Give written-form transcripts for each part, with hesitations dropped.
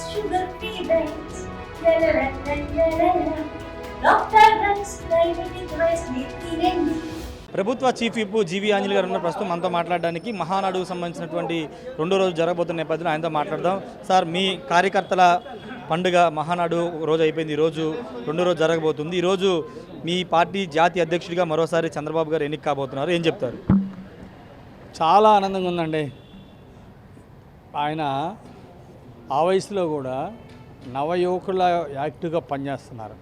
sugar-free diets. La la la la la la la. Dr. Rams Diabetic Rice తినండి. ప్రభుత్వ chief whip GV Anjaneyulu గారు ఉన్న ప్రస్తుతం మనతో మాట్లాడడానికి మహానాడుకు సంబంధించినటువంటి రెండో రోజు జరగబోతున్న నేపథ్యంలో ఆయనతో మాట్లాడదాం. సార్, మీ కార్యకర్తల పండుగ మహానాడు ఒక రోజు అయిపోయింది, ఈరోజు రెండో రోజు జరగబోతుంది. ఈరోజు మీ పార్టీ జాతీయ అధ్యక్షుడిగా మరోసారి చంద్రబాబు గారు ఎన్నిక కాబోతున్నారు, ఏం చెప్తారు? చాలా ఆనందంగా ఉందండి. ఆయన ఆ వయసులో కూడా నవయువకుల యాక్టివ్గా పనిచేస్తున్నారు,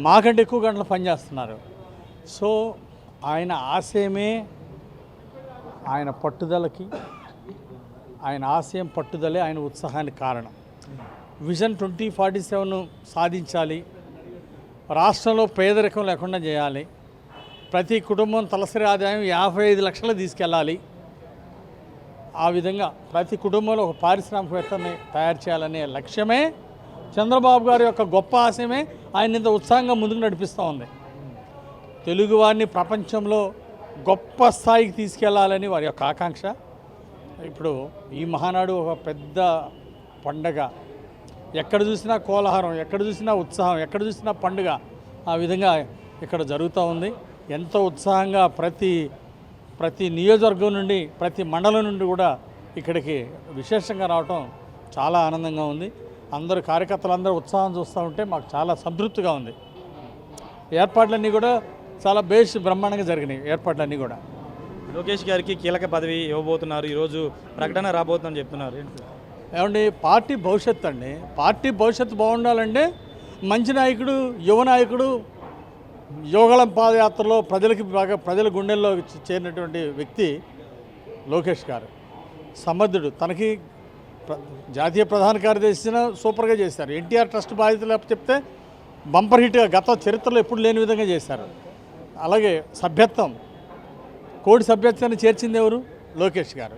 మాకంటే ఎక్కువ గంటలు పనిచేస్తున్నారు. సో ఆయన ఆశయమే ఆయన పట్టుదలకి, ఆయన ఆశయం పట్టుదలే ఆయన ఉత్సాహానికి కారణం. విజన్ 2047 సాధించాలి, రాష్ట్రంలో పేదరికం లేకుండా చేయాలి, ప్రతి కుటుంబం తలసరి ఆదాయం 55 లక్షలు తీసుకెళ్ళాలి, ఆ విధంగా ప్రతి కుటుంబంలో ఒక పారిశ్రామికవేత్తని తయారు చేయాలనే లక్ష్యమే చంద్రబాబు గారి యొక్క గొప్ప ఆశయమే ఆయన ఇంత ఉత్సాహంగా ముందుకు నడిపిస్తూ ఉంది. తెలుగువారిని ప్రపంచంలో గొప్ప స్థాయికి తీసుకెళ్లాలని వారి యొక్క ఆకాంక్ష. ఇప్పుడు ఈ మహానాడు ఒక పెద్ద పండగ, ఎక్కడ చూసినా కోలాహలం, ఎక్కడ చూసినా ఉత్సాహం, ఎక్కడ చూసినా పండుగ, ఆ విధంగా ఇక్కడ జరుగుతూ ఉంది. ఎంతో ఉత్సాహంగా ప్రతి నియోజకవర్గం నుండి, ప్రతి మండలం నుండి కూడా ఇక్కడికి విశేషంగా రావటం చాలా ఆనందంగా ఉంది. అందరూ కార్యకర్తలందరూ ఉత్సాహం చూస్తూ ఉంటే మాకు చాలా సంతృప్తిగా ఉంది. ఏర్పాట్లన్నీ కూడా చాలా బ్రహ్మాండంగా జరిగినాయి. ఏర్పాట్లన్నీ కూడా లోకేష్ గారికి కీలక పదవి ఇవ్వబోతున్నారు, ఈరోజు ప్రకటన రాబోతుందని చెప్తున్నారు. ఏమండి, పార్టీ భవిష్యత్తు అండి. పార్టీ భవిష్యత్తు బాగుండాలంటే మంచి నాయకుడు, యువ నాయకుడు, యోగళం పాదయాత్రలో ప్రజల గుండెల్లో చేరినటువంటి వ్యక్తి లోకేష్ గారు. సమర్థుడు. తనకి జాతీయ ప్రధాన కార్యదర్శిన సూపర్గా చేశారు. ఎన్టీఆర్ ట్రస్ట్ బాధ్యతలు చెప్తే బంపర్ హిట్గా గత చరిత్రలో ఎప్పుడు లేని విధంగా చేశారు. అలాగే సభ్యత్వం, కోడి సభ్యత్వాన్ని చేర్చింది ఎవరు? లోకేష్ గారు.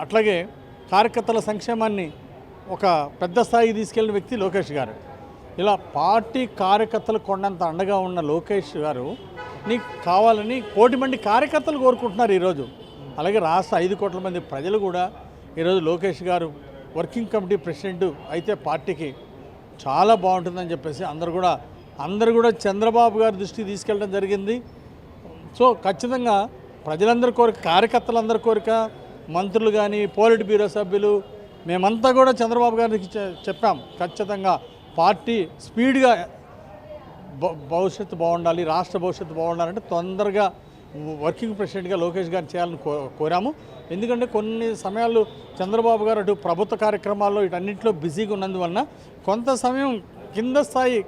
అట్లాగే కార్యకర్తల సంక్షేమాన్ని ఒక పెద్ద స్థాయికి తీసుకెళ్లిన వ్యక్తి లోకేష్ గారు. ఇలా పార్టీ కార్యకర్తలు కొండంత అండగా ఉన్న లోకేష్ గారు నీకు కావాలని కోటి మంది కార్యకర్తలు కోరుకుంటున్నారు ఈరోజు. అలాగే రాష్ట్ర 5 కోట్ల మంది ప్రజలు కూడా ఈరోజు లోకేష్ గారు వర్కింగ్ కమిటీ ప్రెసిడెంట్ అయితే పార్టీకి చాలా బాగుంటుందని చెప్పేసి అందరూ కూడా చంద్రబాబు గారి దృష్టికి తీసుకెళ్ళడం జరిగింది. సో ఖచ్చితంగా ప్రజలందరి కోరిక, కార్యకర్తలందరి కోరిక, మంత్రులు కానీ, పోలిట్ బ్యూరో సభ్యులు, మేమంతా కూడా చంద్రబాబు గారికి చెప్పాం, ఖచ్చితంగా పార్టీ స్పీడ్గా భవిష్యత్తు బాగుండాలి, రాష్ట్ర భవిష్యత్తు బాగుండాలంటే తొందరగా వర్కింగ్ ప్రెసిడెంట్గా లోకేష్ గారిని చేయాలని కోరాము. ఎందుకంటే కొన్ని సమయాల్లో చంద్రబాబు గారు అటు ప్రభుత్వ కార్యక్రమాల్లో వీటన్నింటిలో బిజీగా ఉన్నందువలన కొంత సమయం కింద స్థాయి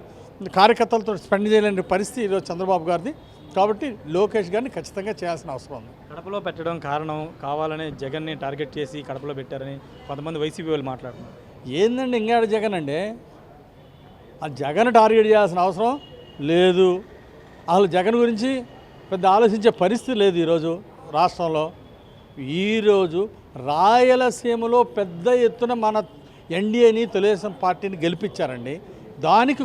కార్యకర్తలతో స్పెండ్ చేయలేని పరిస్థితి ఈరోజు చంద్రబాబు గారిది. కాబట్టి లోకేష్ గారిని ఖచ్చితంగా చేయాల్సిన అవసరం ఉంది. కడపలో పెట్టడం కారణం కావాలని జగన్ని టార్గెట్ చేసి కడపలో పెట్టారని కొంతమంది వైసీపీ వాళ్ళు మాట్లాడుతున్నారు. ఏందండి ఇంగాడు జగన్ అండి, ఆ జగన్ టార్గెట్ చేయాల్సిన అవసరం లేదు. అసలు జగన్ గురించి పెద్ద ఆలోచించే పరిస్థితి లేదు ఈరోజు రాష్ట్రంలో. ఈరోజు రాయలసీమలో పెద్ద ఎత్తున మన ఎన్డీఏని, తెలుగుదేశం పార్టీని గెలిపించారండి. దానికి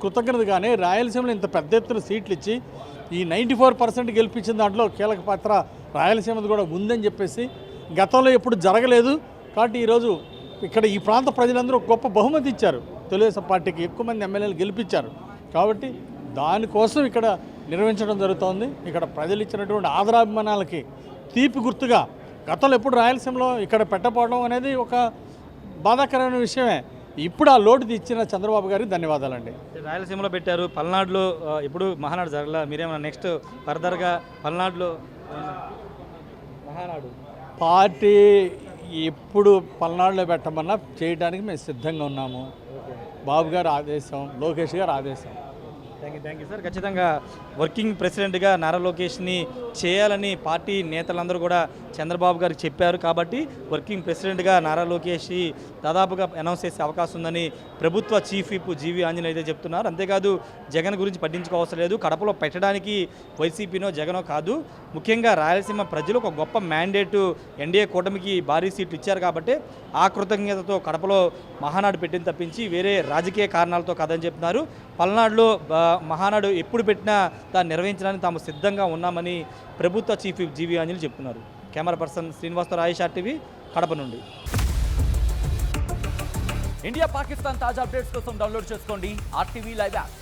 కృతజ్ఞతగానే రాయలసీమలో ఇంత పెద్ద ఎత్తున సీట్లు ఇచ్చి ఈ 94% గెలిపించిన దాంట్లో కీలక పాత్ర రాయలసీమది కూడా ఉందని చెప్పేసి గతంలో ఎప్పుడు జరగలేదు. కాబట్టి ఈరోజు ఇక్కడ ఈ ప్రాంత ప్రజలందరూ గొప్ప బహుమతి ఇచ్చారు, తెలుగుదేశం పార్టీకి ఎక్కువ మంది ఎమ్మెల్యేలు గెలిపించారు. కాబట్టి దానికోసం ఇక్కడ నిర్వహించడం జరుగుతోంది. ఇక్కడ ప్రజలు ఇచ్చినటువంటి ఆదరాభిమానాలకి తీపి గుర్తుగా గతంలో ఎప్పుడు రాయలసీమలో ఇక్కడ పెట్టకపోవడం అనేది ఒక బాధాకరమైన విషయమే. ఇప్పుడు ఆ లోటు ఇచ్చిన చంద్రబాబు గారికి ధన్యవాదాలండి. రాయలసీమలో పెట్టారు, పల్నాడులో ఇప్పుడు మహానాడు జరగల, మీరేమన్నా నెక్స్ట్ ఫర్దర్గా పల్నాడులో మహానాడు పార్టీ ఎప్పుడు పల్నాడులో పెట్టమన్నా చేయడానికి మేము సిద్ధంగా ఉన్నాము. బాబు గారు ఆదేశం, లోకేష్ గారు ఆదేశం. Thank you sir. ఖచ్చితంగా వర్కింగ్ ప్రెసిడెంట్గా నారా లోకేష్ని చేయాలని పార్టీ నేతలందరూ కూడా చంద్రబాబు గారికి చెప్పారు. కాబట్టి వర్కింగ్ ప్రెసిడెంట్గా నారా లోకేష్ దాదాపుగా అనౌన్స్ చేసే అవకాశం ఉందని ప్రభుత్వ చీఫ్ విప్ జీవీ ఆంజనేయులు అయితే చెప్తున్నారు. అంతేకాదు జగన్ గురించి పట్టించుకోవసరం లేదు, కడపలో పెట్టడానికి వైసీపీనో జగనో కాదు, ముఖ్యంగా రాయలసీమ ప్రజలు ఒక గొప్ప మ్యాండేటు ఎన్డీఏ కూటమికి భారీ సీట్లు ఇచ్చారు కాబట్టి ఆ కృతజ్ఞతతో కడపలో మహానాడు పెట్టింది తప్పించి వేరే రాజకీయ కారణాలతో కాదని చెప్తున్నారు. పల్నాడులో మహానాడు ఎప్పుడు పెట్టినా దాన్ని నిర్వహించడానికి తాము సిద్ధంగా ఉన్నామని ప్రభుత్వ చీఫ్ విప్ జీవీ ఆంజనేయులు చెప్తున్నారు. Camera person శ్రీనివాస్తో Rayesh RTV Kadapa నుండి. ఇండియా పాకిస్తాన్ తాజా అప్డేట్స్ కోసం డౌన్లోడ్ చేసుకోండి RTV లైవ్ యాప్.